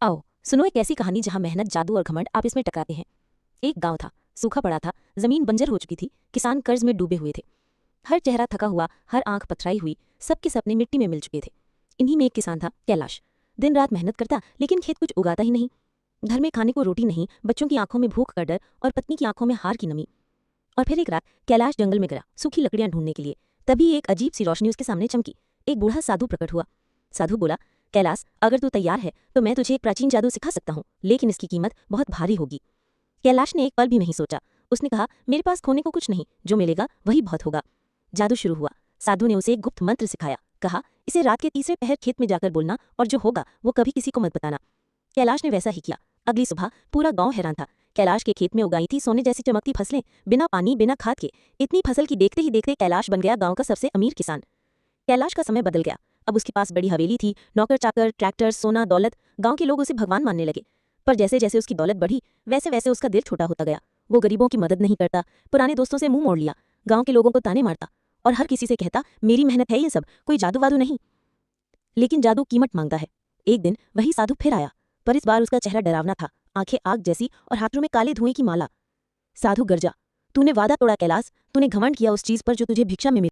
आओ सुनो एक ऐसी कहानी जहां मेहनत, जादू और घमंड आपस में टकराते हैं। एक गांव था, सूखा पड़ा था, जमीन बंजर हो चुकी थी, किसान कर्ज में डूबे हुए थे। हर चेहरा थका हुआ, हर आंख पथराई हुई, सबके सपने मिट्टी में मिल चुके थे। इन्हीं में एक किसान था, कैलाश। दिन रात मेहनत करता, लेकिन खेत कुछ उगाता ही नहीं। घर में खाने को रोटी नहीं, बच्चों की आंखों में भूख का डर और पत्नी की आंखों में हार की नमी। और फिर एक रात कैलाश जंगल में गया सूखी लकड़ियां ढूंढने के लिए। तभी एक अजीब सी रोशनी उसके सामने चमकी। एक बूढ़ा साधु प्रकट हुआ। साधु बोला, कैलाश, अगर तू तैयार है तो मैं तुझे एक प्राचीन जादू सिखा सकता हूँ, लेकिन इसकी कीमत बहुत भारी होगी। कैलाश ने एक पल भी नहीं सोचा। उसने कहा, मेरे पास खोने को कुछ नहीं, जो मिलेगा वही बहुत होगा। जादू शुरू हुआ। साधु ने उसे एक गुप्त मंत्र सिखाया। कहा, इसे रात के तीसरे पहर खेत में जाकर बोलना, और जो होगा वो कभी किसी को मत बताना। कैलाश ने वैसा ही किया। अगली सुबह पूरा गांव हैरान था। कैलाश के खेत में उगाई थी सोने जैसी चमकती फसलें, बिना पानी बिना खाद के। इतनी फसल की देखते ही देखते कैलाश बन गया गांव का सबसे अमीर किसान। कैलाश का समय बदल गया। अब उसके पास बड़ी हवेली थी, नौकर चाकर, ट्रैक्टर, सोना, दौलत। गांव के लोग उसे भगवान मानने लगे। पर जैसे जैसे उसकी दौलत बढ़ी, वैसे वैसे उसका दिल छोटा होता गया। वो गरीबों की मदद नहीं करता, पुराने दोस्तों से मुंह मोड़ लिया, गांव के लोगों को ताने मारता और हर किसी से कहता, मेरी मेहनत है ये सब, कोई जादू वादू नहीं। लेकिन जादू कीमत मांगता है। एक दिन वही साधु फिर आया, पर इस बार उसका चेहरा डरावना था, आंखें आग जैसी और हाथों में काले धुएं की माला। साधु गरजा, तूने वादा तोड़ा कैलाश, तूने घमंड किया उस चीज पर जो तुझे भिक्षा में मिली।